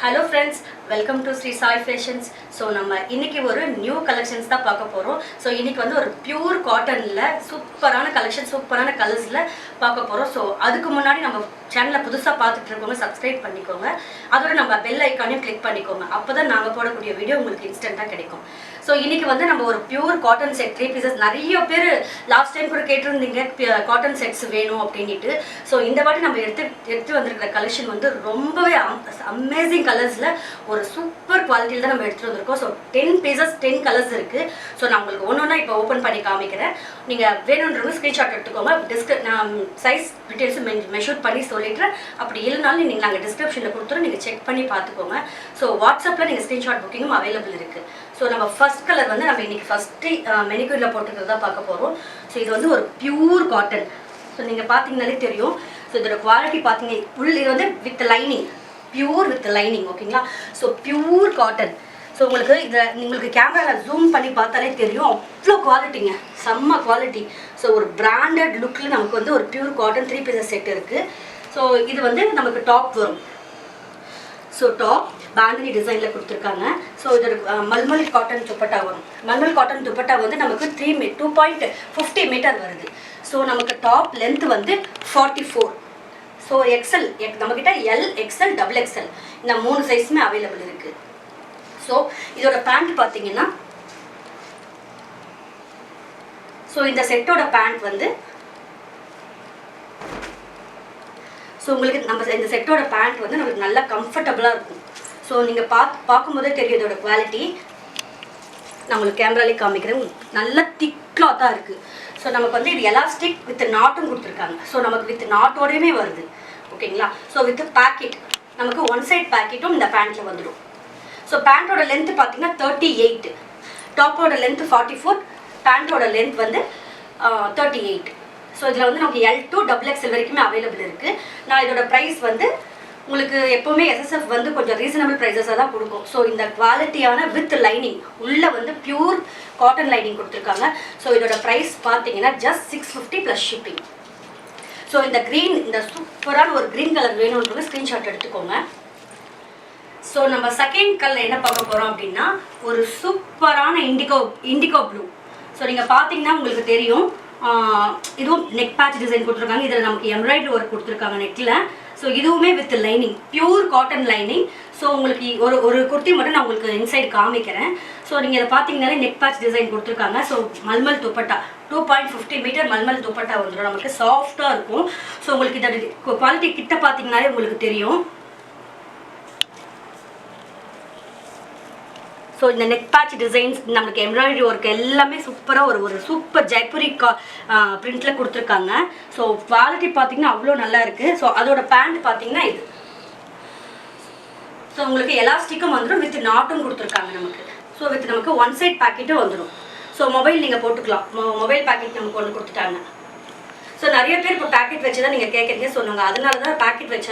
Hello friends, welcome to Sri Sai Fashions. So நம்ம இன்னைக்கு ஒரு நியூ கலெக்ஷன்ஸ் தான் பார்க்க போறோம். So இன்னைக்கு வந்து ஒரு பியூர் காட்டன்ல சூப்பரான கலெக்ஷன், சூப்பரான கலர்ஸ்ல பார்க்க போறோம். So அதுக்கு முன்னாடி நம்ம சேனலை புதுசா பார்த்துட்டு இருக்கவங்க சப்ஸ்கிரைப் பண்ணிக்கோங்க. அதோட நம்ம பெல் ஐகானையும் கிளிக் பண்ணிக்கோங்க. அப்பதான் நாங்க போடக்கூடிய வீடியோ உங்களுக்கு இன்ஸ்டன்ட்டா கிடைக்கும். So இன்னைக்கு வந்து நம்ம ஒரு பியூர் காட்டன் செட் 3 பீசஸ் நிறைய பேர் லாஸ்ட் டைம் கூட கேட்டிருந்தீங்க காட்டன் செட்ஸ் வேணும் அப்படின்ட்டு. ஸோ இந்த வாட்டி நம்ம எடுத்து வந்திருக்கிற கலெக்ஷன் வந்து ரொம்பவே அமேசிங் கலர்ஸ்ல ஒரு சூப்பர் குவாலிட்டியில் தான் நம்ம எடுத்துட்டு வந்திருக்கோம். ஸோ 10 பீசஸ் 10 கலர்ஸ் இருக்கு. ஸோ நான் உங்களுக்கு ஒன்னொன்னா இப்போ ஓப்பன் பண்ணி காமிக்கிறேன். நீங்க வேணுன்றவங்க ஸ்கிரீன்ஷாட் எடுத்துக்கோங்க. நான் சைஸ் டீடைல்ஸ் மெஷர் பண்ணி சொல்லிடுறேன். அப்படி இல்லைனாலும் நீங்கள் நாங்கள் டிஸ்கிரிப்ஷனில் கொடுத்துரும், நீங்கள் செக் பண்ணி பார்த்துக்கோங்க. ஸோ வாட்ஸ்அப்பில் நீங்கள் ஸ்க்ரீன்ஷாட் புக்கிங்கும் அவைலபிள் இருக்குது. ஸோ நம்ம ஃபர்ஸ்ட் கலர் வந்து நம்ம இன்னைக்கு ஃபஸ்ட்டு மெனிக்யூரில் போட்டுக்கிறதா பார்க்க போகிறோம். ஸோ இது வந்து ஒரு பியூர் காட்டன். ஸோ நீங்கள் பார்த்தீங்கனாலே தெரியும். ஸோ இதோட குவாலிட்டி பார்த்தீங்க இது வந்து with lining, pure with lining. ஓகேங்களா? So pure cotton. ஸோ உங்களுக்கு கேமராவில் ஜூம் பண்ணி பார்த்தாலே தெரியும், அவ்வளோ குவாலிட்டிங்க, செம்ம குவாலிட்டி. ஸோ ஒரு பிராண்டட் லுக்கில் நமக்கு வந்து ஒரு பியூர் காட்டன் 3 பீசஸ் செட் இருக்குது. ஸோ இது வந்து நமக்கு டாப் வரும். ஸோ டாப் பாந்தினி டிசைனில் கொடுத்துருக்காங்க. ஸோ இதோட மல்மல் காட்டன் துப்பட்டா வரும். மல்மல் காட்டன் துப்பட்டா வந்து நமக்கு 2.50 மீட்டர் வருது. ஸோ நமக்கு டாப் லென்த் வந்து 44. ஸோ எக்ஸல் நம்மக்கிட்ட எல், எக்ஸல், டபுள் எக்ஸல் இந்த 3 சைஸுமே அவைலபிள் இருக்குது. ஸோ இதோட பேண்ட் பார்த்தீங்கன்னா, ஸோ இந்த செட்டோட பேண்ட் வந்து ஸோ உங்களுக்கு இந்த செட்டோட பேண்ட் வந்து நமக்கு நல்லா கம்ஃபர்டபுளாக இருக்கும். ஸோ நீங்கள் பார்க்கும்போதே தெரியும் இதோட குவாலிட்டி. நான் உங்களுக்கு கேமராலே காமிக்கிறேன். நல்லா திக் கிளாத்தாக இருக்குது. ஸோ நமக்கு வந்து இது எலாஸ்டிக் வித் நாட்டும் கொடுத்துருக்காங்க. ஸோ நமக்கு வித் நாட்டோடையுமே வருது. ஓகேங்களா? ஸோ வித் பேக்கெட் நமக்கு ஒன் சைட் பேக்கெட்டும் இந்த பேண்ட்டில் வந்துடும். ஸோ பேண்ட்டோட லென்த்து பார்த்தீங்கன்னா 38, டாப்போட லென்த்து 44, பேண்ட்டோட லென்த் வந்து 38. ஸோ இதில் வந்து நமக்கு L2 டபுள் எக்ஸல் வரைக்குமே அவைலபிள் இருக்குது. நான் இதோட ப்ரைஸ் வந்து உங்களுக்கு எப்போவுமே எஸ்எஸ்எஃப் வந்து கொஞ்சம் ரீசனபிள் ப்ரைஸஸாக தான் கொடுக்கும். ஸோ இந்த குவாலிட்டியான வித் லைனிங் உள்ளே வந்து பியூர் காட்டன் லைனிங் கொடுத்துருக்காங்க. ஸோ இதோட ப்ரைஸ் பார்த்தீங்கன்னா ஜஸ்ட் 650 ப்ளஸ் ஷிப்பிங். ஸோ இந்த சூப்பரான ஒரு க்ரீன் கலர் வேணும்ன்றது ஸ்க்ரீன்ஷாட் எடுத்துக்கோங்க. ஸோ நம்ம செகண்ட் கலர் என்ன பார்க்க போகிறோம் அப்படின்னா, ஒரு சூப்பரான இண்டிகோ ப்ளூ. ஸோ நீங்கள் பார்த்தீங்கன்னா உங்களுக்கு தெரியும், இதுவும் நெக் பேட்ச் டிசைன் கொடுத்துருக்காங்க. இதில் நமக்கு எம்ப்ராய்டரி ஒர்க் கொடுத்துருக்காங்க நெக்கில். ஸோ இதுவுமே with lining, pure cotton lining. So உங்களுக்கு ஒரு குர்த்தி மட்டும் நான் உங்களுக்கு இன்சைட் காமிக்கிறேன். ஸோ நீங்கள் இதை பார்த்தீங்கன்னாலே நெக் பேட்ச் டிசைன் கொடுத்துருக்காங்க. ஸோ மல்மல் துப்பட்டா 2.50 மீட்டர் மல்மல் துப்பட்டா வந்துடும். நமக்கு சாஃப்டாக இருக்கும். ஸோ உங்களுக்கு இதோட குவாலிட்டி கிட்ட பார்த்தீங்கன்னாலே உங்களுக்கு தெரியும். ஸோ இந்த நெக் பேட்ச் டிசைன்ஸ், நமக்கு எம்ப்ராய்டரி ஒர்க் எல்லாமே சூப்பராக ஒரு சூப்பர் ஜெய்ப்பூரி பிரிண்டில் கொடுத்துருக்காங்க. ஸோ குவாலிட்டி பார்த்தீங்கன்னா அவ்வளோ நல்லா இருக்குது. ஸோ அதோட பேண்ட் பார்த்தீங்கன்னா இது. ஸோ உங்களுக்கு எலாஸ்டிக்கும் வந்துடும், வித் நாட்டும் கொடுத்துருக்காங்க நமக்கு. ஸோ வித் நமக்கு ஒன் சைட் பேக்கெட்டும் வந்துடும். ஸோ மொபைல் நீங்கள் போட்டுக்கலாம். மொபைல் பேக்கெட் நமக்கு ஒன்று கொடுத்துட்டாங்க. ஸோ நிறைய பேர் இப்போ பேக்கெட் வச்சு தான் நீங்கள் கேட்குறீங்க. ஸோ நாங்கள் அதனால தான் பேக்கெட் வச்ச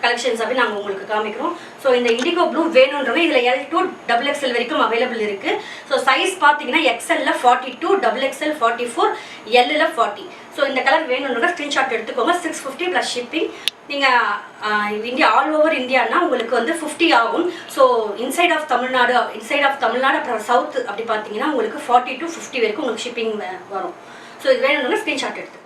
கலெக்ஷன்ஸாகவே நாங்கள் உங்களுக்கு காமிக்கிறோம். ஸோ இந்த இண்டிகோ ப்ளூ வேணுன்றவங்க இதில் L2 டபுள் எக்ஸல் வரைக்கும் அவைலபிள் இருக்குது. ஸோ சைஸ் பார்த்தீங்கன்னா எக்ஸல்ல 42, டபுள் எக்ஸல் 44, எல்லில் 40. ஸோ இந்த கலர் வேணுன்றவங்க ஸ்க்ரீன்ஷாட் எடுத்துக்கோங்க. 650 ப்ளஸ் ஷிப்பிங். நீங்கள் இந்தியா ஆல் ஓவர் இந்தியானா உங்களுக்கு வந்து 50 ஆகும். ஸோ இன்சைட் ஆஃப் தமிழ்நாடு அப்புறம் சவுத் அப்படி பார்த்தீங்கன்னா உங்களுக்கு 40 to 50 வரைக்கும் உங்களுக்கு ஷிப்பிங் வரும். ஸோ இது வேணுன்றவங்க ஸ்க்ரீன்ஷாட் எடுத்துக்கோங்க.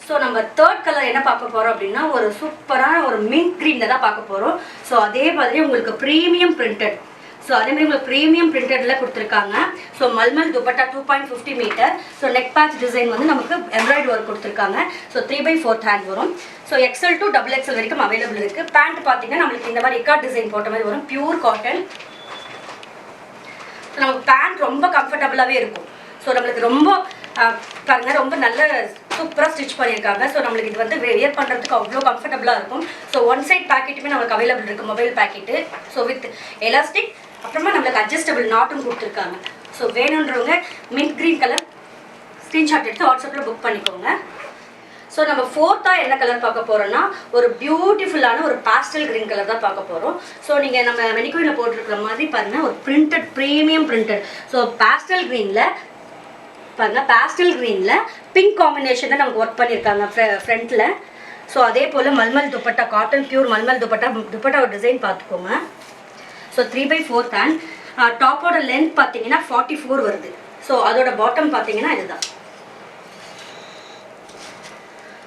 ஸோ நம்ம தேர்ட் கலர் என்ன பார்க்க போகிறோம் அப்படின்னா, ஒரு சூப்பரான ஒரு மின்ட் க்ரீனில் தான் பார்க்க போகிறோம். ஸோ அதே மாதிரி உங்களுக்கு ப்ரீமியம் பிரிண்டட். ஸோ அதேமாதிரி உங்களுக்கு ப்ரீமியம் பிரிண்டடில் கொடுத்துருக்காங்க. So mulmul dupatta 2.50 metre. So neck patch design வந்து நமக்கு எம்ப்ராய்டரி ஒர்க் கொடுத்துருக்காங்க. ஸோ 3/4 ஹேண்ட் வரும். So XL to double XL வரைக்கும் அவைலபிள் இருக்குது. பேண்ட் பார்த்தீங்கன்னா நம்மளுக்கு இந்த மாதிரி இக்காட் டிசைன் போட்ட மாதிரி வரும், பியூர் காட்டன். ஸோ நமக்கு பேண்ட் ரொம்ப கம்ஃபர்டபுளாகவே இருக்கும். ஸோ நம்மளுக்கு ரொம்ப பாருங்க, ரொம்ப நல்ல சூப்பராக ஸ்டிச் பண்ணியிருக்காங்க. ஸோ நம்மளுக்கு இது வந்து வியர் பண்ணுறதுக்கு அவ்வளோ கம்ஃபர்டபுளாக இருக்கும். ஸோ ஒன் சைட் பேக்கெட்டுமே நமக்கு அவைலபிள் இருக்குது, mobile packet. So with elastic, அப்புறமா நம்மளுக்கு அட்ஜஸ்டபிள் நாட்டும் கொடுத்துருக்காங்க. ஸோ வேணுன்றவங்க மின்ட் க்ரீன் கலர் ஸ்க்ரீன்ஷாட் எடுத்து வாட்ஸ்அப்பில் புக் பண்ணிக்கோங்க. ஸோ நம்ம ஃபோர்த்தாக என்ன கலர் பார்க்க போகிறோன்னா, ஒரு பியூட்டிஃபுல்லான ஒரு பாஸ்டல் க்ரீன் கலர் தான் பார்க்க போகிறோம். ஸோ நீங்கள் நம்ம மெனிக்யூரில் போட்டிருக்கிற மாதிரி பாருங்கள், ஒரு printed, premium printed. So pastel க்ரீனில் பாருங்கள், பாஸ்டல் க்ரீனில் பிங்க் காம்பினேஷன் தான் நமக்கு ஒர்க் பண்ணியிருக்காங்க ஃப்ரண்ட்டில். ஸோ அதே போல் மல்மல் துப்பட்டா, காட்டன் பியூர் மல்மல் துப்பட்டா ஒரு டிசைன் பார்த்துக்கோங்க. So 3/4 hand. டாப்போட லென்த் பார்த்தீங்கன்னா 44 வருது. ஸோ அதோட பாட்டம் பார்த்தீங்கன்னா இதுதான்.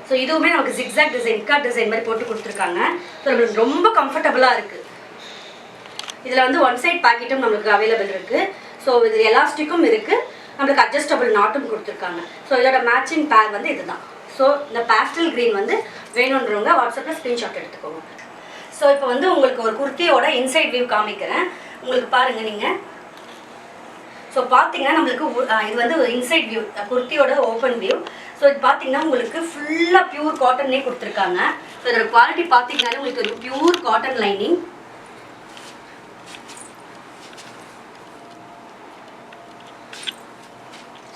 ஸோ இதுவுமே நமக்கு ஜிக்ஸாக் டிசைன், இக்காட் டிசைன் மாதிரி போட்டு கொடுத்துருக்காங்க. ஸோ நம்மளுக்கு ரொம்ப கம்ஃபர்டபுளாக இருக்குது. இதில் வந்து ஒன் சைட் பேக்கெட்டும் நம்மளுக்கு அவைலபிள் இருக்குது. ஸோ இது எலாஸ்டிக்கும் இருக்குது, நம்மளுக்கு அட்ஜஸ்டபிள் நாட்டும் கொடுத்துருக்காங்க. ஸோ இதோட மேட்சிங் பேர் வந்து இதுதான். ஸோ இந்த பேஸ்டல் க்ரீன் வந்து வேணுன்றவங்க வாட்ஸ்அப்பில் ஸ்க்ரீன்ஷாட் எடுத்துக்கோங்க. ஸோ இப்போ வந்து உங்களுக்கு ஒரு குர்த்தியோட இன்சைட் வியூ காமிக்கிறேன். உங்களுக்கு பாருங்கள் நீங்கள். ஸோ பார்த்தீங்கன்னா நம்மளுக்கு இது வந்து ஒரு இன்சைட் வியூ, குர்த்தியோட ஓப்பன் வியூ. ஸோ இது பார்த்தீங்கன்னா உங்களுக்கு ஃபுல்லாக பியூர் காட்டன்லேயே கொடுத்துருக்காங்க. ஸோ இதோட குவாலிட்டி பார்த்தீங்கன்னாலே உங்களுக்கு ஒரு pure cotton lining.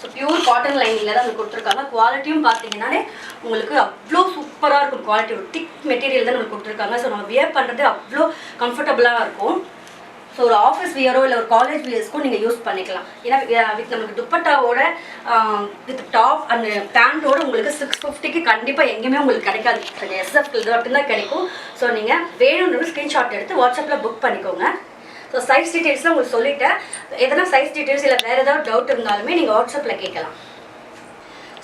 So pure cotton லைனிங்கில் தான் உங்களுக்கு கொடுத்துருக்காங்க. குவாலிட்டியும் பார்த்தீங்கன்னாலே உங்களுக்கு அவ்வளோ சூப்பராக இருக்கும். குவாலிட்டி ஒரு திக் மெட்டீரியல் தான் நம்மளுக்கு கொடுத்துருக்காங்க. ஸோ நம்ம வியர் பண்ணுறது அவ்வளோ கம்ஃபர்டபுளாக இருக்கும். ஸோ ஒரு ஆஃபீஸ் வியரோ இல்லை ஒரு காலேஜ் வியர்ஸ்க்கும் நீங்கள் யூஸ் பண்ணிக்கலாம். ஏன்னா வித் நம்மளுக்கு துப்பட்டாவோட வித் டாப் அண்ட் பேண்ட்டோட உங்களுக்கு 650க்கு கண்டிப்பாக எங்கேயுமே உங்களுக்கு கிடைக்காது. SF மட்டும்தான் கிடைக்கும். ஸோ நீங்கள் வேணுன்றது ஸ்க்ரீன்ஷாட் எடுத்து வாட்ஸ்அப்பில் புக் பண்ணிக்கோங்க. ஸோ சைஸ் டீட்டெயில்ஸ்லாம் உங்களுக்கு சொல்லிவிட்டேன். எதனா சைஸ் டீட்டெயில்ஸ் இல்லை வேறு ஏதாவது டவுட் இருந்தாலுமே நீங்கள் வாட்ஸ்அப்பில் கேட்கலாம்.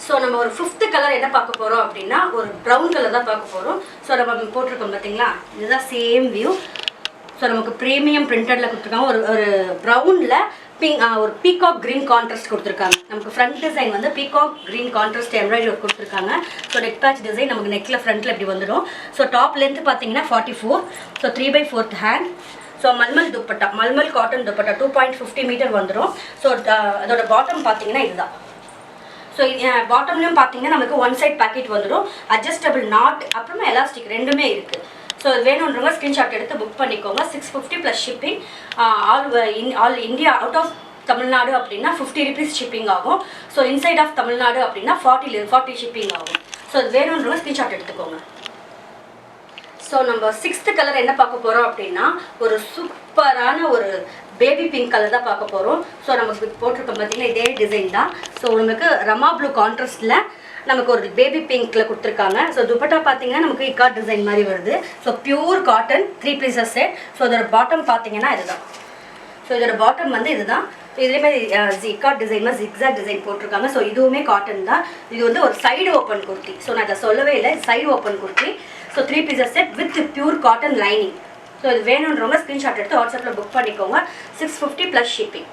ஸோ நம்ம ஒரு 5th கலர் என்ன பார்க்க போகிறோம் அப்படின்னா ஒரு ப்ரௌன் கலர் தான் பார்க்க போகிறோம். ஸோ நம்ம போட்டிருக்கோம் பார்த்தீங்களா, இதுதான் சேம் வியூ. ஸோ நமக்கு ப்ரீமியம் பிரிண்டடில் கொடுத்துருக்காங்க. ஒரு ப்ரௌனில் ஒரு பீகாக் க்ரீன் கான்ட்ராஸ்ட் கொடுத்துருக்காங்க. நமக்கு ஃப்ரண்ட் டிசைன் வந்து peacock green contrast embroidery work கொடுத்துருக்காங்க. ஸோ நெக் பேட்ச் டிசைன் நமக்கு நெக்கில் ஃப்ரண்ட்டில் இப்படி வந்துடும். ஸோ டாப் லென்த் பார்த்தீங்கன்னா 44. So 3/4 hand. So mulmul dupatta, mulmul cotton dupatta 2.50 metre வந்துடும். ஸோ அதோட பாட்டம் பார்த்தீங்கன்னா இதுதான். ஸோ பாட்டம்லையும் பார்த்தீங்கன்னா நமக்கு ஒன் சைட் பேக்கெட் வந்துடும், அட்ஜஸ்டபிள் நாட் அப்புறமா எலாஸ்டிக் ரெண்டுமே இருக்குது. ஸோ வேணுன்றவங்க ஸ்க்ரீன்ஷாட் எடுத்து புக் பண்ணிக்கோங்க. 650 plus shipping. All India out of Tamil Nadu அப்படின்னா 50 ருபீஸ் ஷிப்பிங் ஆகும். ஸோ இன்சைட் ஆஃப் தமிழ்நாடு அப்படின்னா 40 ஷிப்பிங் ஆகும். ஸோ வேணுன்றவங்க ஸ்க்ரீன்ஷாட் எடுத்துக்கோங்க. ஸோ நம்ம 6th கலர் என்ன பார்க்க போகிறோம் அப்படின்னா ஒரு சூப்பரான ஒரு பேபி பிங்க் கலர் தான் பார்க்க போகிறோம். ஸோ நமக்கு போட்டிருக்கோம் பார்த்தீங்கன்னா இதே டிசைன் தான். ஸோ நமக்கு ரமா ப்ளூ கான்ட்ராஸ்டில் நமக்கு ஒரு பேபி பிங்க்கில் கொடுத்துருக்காங்க. ஸோ துப்பட்டா பார்த்தீங்கன்னா நமக்கு இக்காட் டிசைன் மாதிரி வருது. So pure cotton 3 pieces set. So இதோட பாட்டம் பார்த்தீங்கன்னா இதுதான். ஸோ இதோட பாட்டம் வந்து இதுதான். இதுலேயுமே இக்காட் டிசைன் மாதிரி ஜிக்ஸாக் டிசைன் போட்டிருக்காங்க. ஸோ இதுவுமே காட்டன் தான். இது வந்து ஒரு சைடு ஓப்பன் குர்த்தி. ஸோ நான் இதை சொல்லவே இல்லை, side open kurti. So 3 pieces set with pure cotton lining. So இது வேணுன்றவங்க ஸ்க்ரீன்ஷாட் எடுத்து வாட்ஸ்அப்பில் புக் பண்ணிக்கோங்க. 650 ப்ளஸ் ஷிப்பிங்.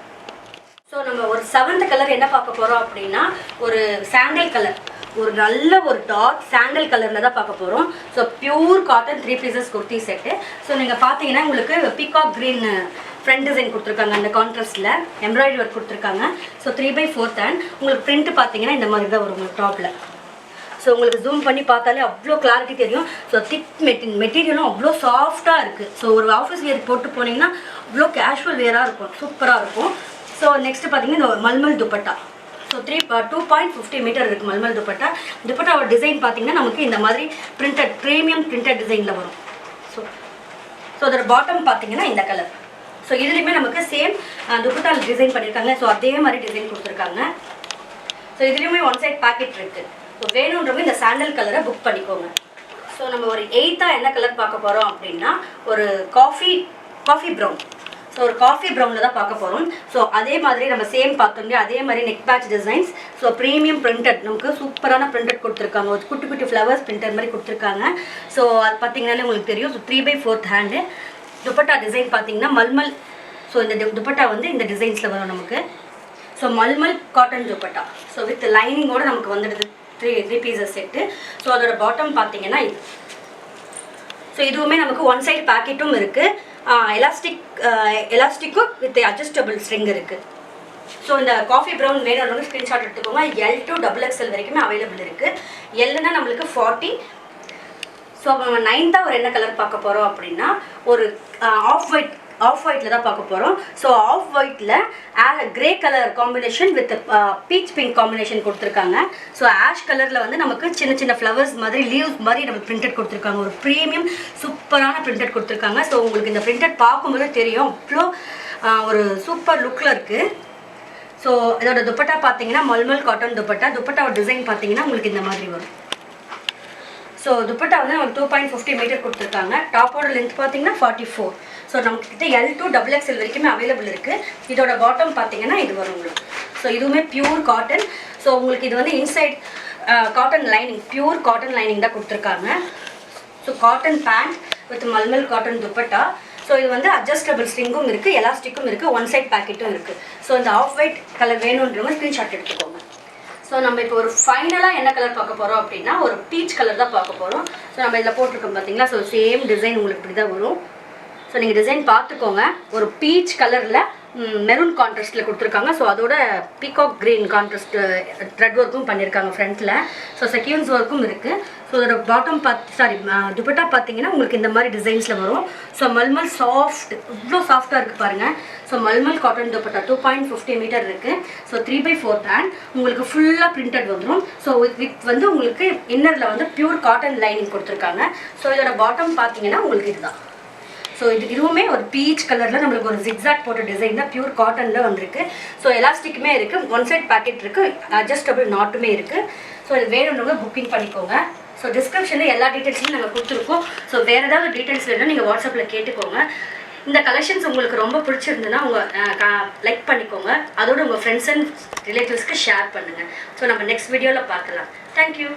ஸோ நம்ம ஒரு 7th கலர் என்ன பார்க்க போகிறோம் அப்படின்னா ஒரு சாண்டல் கலர், ஒரு நல்ல ஒரு டார்க் சாண்டல் கலரில் தான் பார்க்க போகிறோம். So pure cotton 3 pieces kurti set. So நீங்கள் பார்த்தீங்கன்னா உங்களுக்கு பீகாக் க்ரீன் ஃப்ரண்ட் டிசைன் கொடுத்துருக்காங்க. அந்த கான்ட்ராஸ்டில் எம்ப்ராய்டரி ஒர்க் கொடுத்துருக்காங்க. So 3/4 hand. உங்களுக்கு பிரிண்ட் பார்த்தீங்கன்னா இந்த மாதிரி தான் வரும் உங்களுக்கு டாப்பில். ஸோ உங்களுக்கு ஜூம் பண்ணி பார்த்தாலே அவ்வளோ கிளாரிட்டி தெரியும். ஸோ திக் மெட்டீரியலும் அவ்வளோ சாஃப்டாக இருக்குது. ஸோ ஒரு ஆஃபீஸ் வியர் போட்டு போனீங்கன்னா அவ்வளோ கேஷுவல் வியராக இருக்கும், சூப்பராக இருக்கும். ஸோ நெக்ஸ்ட் பார்த்தீங்கன்னா இந்த மல்மல் துப்பட்டா. ஸோ 2.50 மீட்டர் இருக்குது மல்மல் துப்பட்டா. துப்பட்டாவோட டிசைன் பார்த்தீங்கன்னா நமக்கு இந்த மாதிரி பிரிண்டட் ப்ரீமியம் பிரிண்டட் டிசைனில் வரும். ஸோ அதோட பாட்டம் பார்த்தீங்கன்னா இந்த கலர். ஸோ இதுலேயுமே நமக்கு சேம் துப்பட்டாவில் டிசைன் பண்ணியிருக்காங்க. ஸோ அதே மாதிரி டிசைன் கொடுத்துருக்காங்க. ஸோ இதுலேயுமே ஒன் சைட் பேக்கெட் இருக்குது. ஸோ வேணுன்றவங்க இந்த சாண்டல் கலரை புக் பண்ணிக்கோங்க. ஸோ நம்ம ஒரு 8th என்ன கலர் பார்க்க போகிறோம் அப்படின்னா ஒரு காஃபி ப்ரௌன். ஸோ ஒரு காஃபி ப்ரௌனில் தான் பார்க்க போகிறோம். ஸோ அதே மாதிரி நம்ம சேம் பார்த்தோம் அதே மாதிரி neck patch designs. So premium printed நமக்கு சூப்பரான பிரிண்டட் கொடுத்துருக்காங்க. ஒரு குட்டி குட்டி ஃப்ளவர்ஸ் பிரிண்டர் மாதிரி கொடுத்துருக்காங்க. ஸோ அது பார்த்தீங்கன்னாலே உங்களுக்கு தெரியும். So 3/4 hand. துப்பட்டா டிசைன் பார்த்தீங்கன்னா மல்மல். ஸோ இந்த துப்பட்டா வந்து இந்த டிசைன்ஸில் வரும் நமக்கு. So mulmul cotton dupatta. So with லைனிங்கோடு நமக்கு வந்துடுது 3 பீசஸ் செட்டு. ஸோ அதோட பாட்டம் பார்த்தீங்கன்னா இது. ஸோ இதுவுமே நமக்கு ஒன் சைடு பேக்கெட்டும் இருக்குது, எலாஸ்டிக்கும் வித் அட்ஜஸ்டபிள் ஸ்ட்ரிங் இருக்குது. ஸோ இந்த காஃபி ப்ரௌன் வேணும்னு ஸ்க்ரீன்ஷாட் எடுத்துக்கோங்க. L to XXL வரைக்குமே அவைலபிள் இருக்குது. Lனா நம்மளுக்கு 40. ஸோ நம்ம 9th ஒரு என்ன கலர் பார்க்க போகிறோம் அப்படின்னா ஒரு ஆஃப் ஒயிட்டில் தான் பார்க்க போகிறோம். ஸோ ஆஃப் ஒயிட்டில் grey colour combination with beach pink combination கொடுத்துருக்காங்க. ஸோ ஆஷ் கலரில் வந்து நமக்கு சின்ன சின்ன ஃப்ளவர்ஸ் மாதிரி லீவ்ஸ் மாதிரி நம்ம பிரிண்டட் கொடுத்துருக்காங்க. ஒரு ப்ரீமியம் சூப்பரான பிரிண்டட் கொடுத்துருக்காங்க. ஸோ உங்களுக்கு இந்த பிரிண்டட் பார்க்கும்போது தெரியும் அவ்வளோ ஒரு சூப்பர் லுக்கில் இருக்குது. ஸோ இதோட துப்பட்டா பார்த்தீங்கன்னா மல்மல் காட்டன் துப்பட்டா. துப்பட்டாவோட டிசைன் பார்த்தீங்கன்னா உங்களுக்கு இந்த மாதிரி வரும். ஸோ துப்பட்டா வந்து நமக்கு 2.50 மீட்டர் கொடுத்துருக்காங்க. டாப்போட லென்த் பார்த்தீங்கன்னா 44. ஸோ நம்மக்கிட்ட L2 XXL வரைக்குமே அவைலபிள் இருக்குது. இதோட பாட்டம் பார்த்தீங்கன்னா இது வரும் உங்களுக்கு. ஸோ இதுவுமே பியூர் காட்டன். ஸோ உங்களுக்கு இது வந்து inside cotton lining, pure cotton lining தான் கொடுத்துருக்காங்க. So cotton pant with mulmul cotton dupatta. So இது வந்து அட்ஜஸ்டபிள் ஸ்ட்ரிங்கும் இருக்குது, எலாஸ்டிக்கும் இருக்குது, ஒன் சைட் பேக்கெட்டும் இருக்குது. ஸோ இந்த ஆஃப் ஒயிட் கலர் வேணுன்றவங்க ஸ்க்ரீன்ஷாட் எடுத்துக்கோங்க. ஸோ நம்ம இப்போ ஒரு ஃபைனலாக என்ன கலர் பார்க்க போகிறோம் அப்படின்னா ஒரு பீச் கலர் தான் பார்க்க போகிறோம். ஸோ நம்ம இதில் போட்டிருக்கோம் பார்த்தீங்களா. ஸோ சேம் டிசைன் உங்களுக்கு இப்படி தான் வரும். ஸோ நீங்கள் டிசைன் பார்த்துக்கோங்க. ஒரு பீச் கலரில் மெரூன் கான்ட்ராஸ்ட்டில் கொடுத்துருக்காங்க. ஸோ அதோட பீகாக் க்ரீன் கான்ட்ராஸ்ட் த்ரெட் ஒர்க்கும் பண்ணியிருக்காங்க ஃப்ரண்ட்டில். ஸோ செக்யூன்ஸ் ஒர்க்கும் இருக்குது. ஸோ அதோட பாட்டம் துப்பட்டா பார்த்தீங்கன்னா உங்களுக்கு இந்த மாதிரி டிசைன்ஸில் வரும். ஸோ மல்மல் சாஃப்ட், இவ்வளோ சாஃப்டாக இருக்குது பாருங்கள். So mulmul cotton dupatta 2.50 metre இருக்குது. ஸோ 3/4 பேண்ட் உங்களுக்கு ஃபுல்லாக பிரிண்டட் வந்துடும். ஸோ வித் வந்து உங்களுக்கு இன்னரில் வந்து பியூர் காட்டன் லைனிங் கொடுத்துருக்காங்க. ஸோ இதோட பாட்டம் பார்த்தீங்கன்னா உங்களுக்கு இதுதான். ஸோ இதுவுமே ஒரு பீச் கலரில் நம்மளுக்கு ஒரு ஜிக்ஸாக் போட்ட டிசைன் தான், பியூர் காட்டனில் வந்திருக்கு. ஸோ எலாஸ்டிக்குமே இருக்குது, ஒன் சைட் பேக்கெட் இருக்குது, அட்ஜஸ்டபிள் நாட்டுமே இருக்குது. ஸோ இது வேணுன்றவங்க புக்கிங் பண்ணிக்கோங்க. ஸோ டிஸ்கிரிப்ஷனில் எல்லா டீட்டெயில்ஸும் நாங்கள் கொடுத்துருக்கோம். ஸோ வேறு ஏதாவது டீட்டெயில்ஸ் வேணும்னா நீங்கள் வாட்ஸ்அப்பில் கேட்டுக்கோங்க. இந்த கலெக்ஷன்ஸ் உங்களுக்கு ரொம்ப பிடிச்சிருந்துன்னா உங்கள் லைக் பண்ணிக்கோங்க. அதோடு உங்கள் ஃப்ரெண்ட்ஸ் அண்ட் ரிலேட்டிவ்ஸ்க்கு ஷேர் பண்ணுங்கள். ஸோ நம்ம நெக்ஸ்ட் வீடியோவில் பார்க்கலாம். தேங்க்யூ.